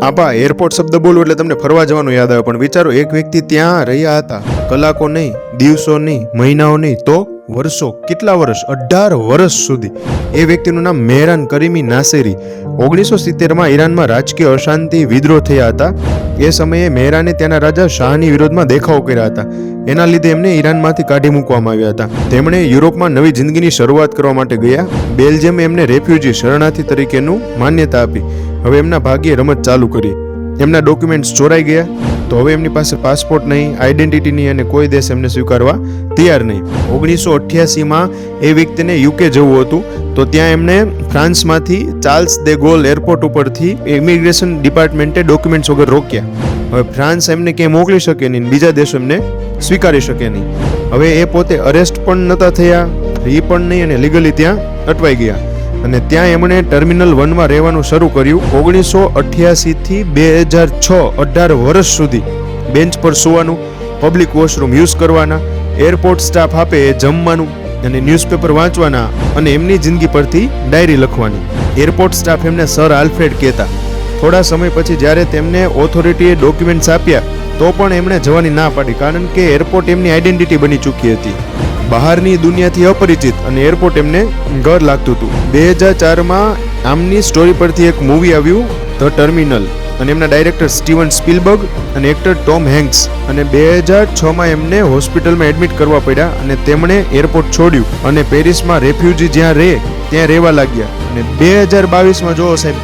આપા airport શબ્દ બોલું એટલે તમને ફરવા જવાનું યાદ આવે, પણ વિચારો એક વ્યક્તિ ત્યાં રહ્યા હતા, કલાકો નહીં, દિવસો નહીં, મહિનાઓ નહીં, તો વર્ષો, કેટલા વર્ષ, 18 વર્ષ સુધી. એ વ્યક્તિનું નામ મેહરાન કરીમી નાસેરી. 1970માં ઈરાનમાં રાજકીય અશાંતિ, વિદ્રોહ થયા હતા. એ સમયે મેહરાને ત્યાંના રાજા શાહની વિરોધમાં દેખાવ કર્યા હતા. એના લીધે એમને ઈરાનમાંથી કાઢી મૂકવામાં આવ્યા હતા. તેમણે યુરોપમાં નવી જિંદગીની શરૂઆત કરવા માટે ગયા. બેલ્જિયમે એમને રેફ્યુજી, શરણાર્થી તરીકેનું માન્યતા આપી. હવે એમના ભાગ્યે રમત ચાલુ કરી. એમના ડોક્યુમેન્ટ્સ ચોરાઈ ગયા, તો હવે એમની પાસે પાસપોર્ટ નહીં, આઈડેન્ટિટી નહીં, અને કોઈ દેશ એમને સ્વીકારવા તૈયાર નહીં. 1988માં એ વ્યક્તિને યુકે જવું હતું, તો ત્યાં એમને ફ્રાન્સમાંથી ચાર્લ્સ દે ગોલ એરપોર્ટ ઉપરથી ઇમિગ્રેશન ડિપાર્ટમેન્ટે ડોક્યુમેન્ટ્સ વગર રોક્યા. હવે ફ્રાન્સ એમને ક્યાંય મોકલી શકે નહીં, બીજા દેશો એમને સ્વીકારી શકે નહીં. હવે એ પોતે અરેસ્ટ પણ નહોતા થયા, ફ્રી પણ નહીં, અને લીગલી ત્યાં અટવાઈ ગયા. અને ત્યાં એમણે ટર્મિનલ 1માં રહેવાનું શરૂ કર્યું. 1988થી 2006, 18 વર્ષ સુધી બેન્ચ પર સૂવાનું, પબ્લિક વોશરૂમ યુઝ કરવાના, એરપોર્ટ સ્ટાફ આપે એ જમવાનું, અને ન્યૂઝપેપર વાંચવાના, અને એમની જિંદગી પરથી ડાયરી લખવાની. એરપોર્ટ સ્ટાફ એમને સર આલ્ફ્રેડ કહેતા. થોડા સમય પછી જ્યારે તેમને ઓથોરિટીએ ડોક્યુમેન્ટ્સ આપ્યા, તો પણ એમણે જવાની ના પાડી, કારણ કે એરપોર્ટ એમની આઈડેન્ટિટી બની ચૂકી હતી. બહારની દુનિયાથી અપરિચિત, અને એરપોર્ટ એમને ઘર લાગતું હતું. 2004માં આમની સ્ટોરી પરથી એક મૂવી આવ્યું, ધ ટર્મિનલ, અને એમના ડાયરેક્ટર સ્ટીવન સ્પીલબર્ગ અને એક્ટર ટોમ હેન્ક્સ. અને 2006માં એમને હોસ્પિટલમાં એડમિટ કરવા પડ્યા, અને તેમણે એરપોર્ટ છોડ્યું અને પેરિસમાં રેફ્યુજી જ્યાં રહે ત્યાં રહેવા લાગ્યા. અને 2022માં જોવો સાહેબ,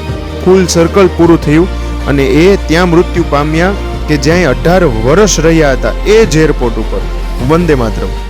ફૂલ સર્કલ પૂરું થયું, અને એ ત્યાં મૃત્યુ પામ્યા કે જ્યાં 18 વર્ષ રહ્યા હતા, એ જ એરપોર્ટ ઉપર. વંદે માતરમ.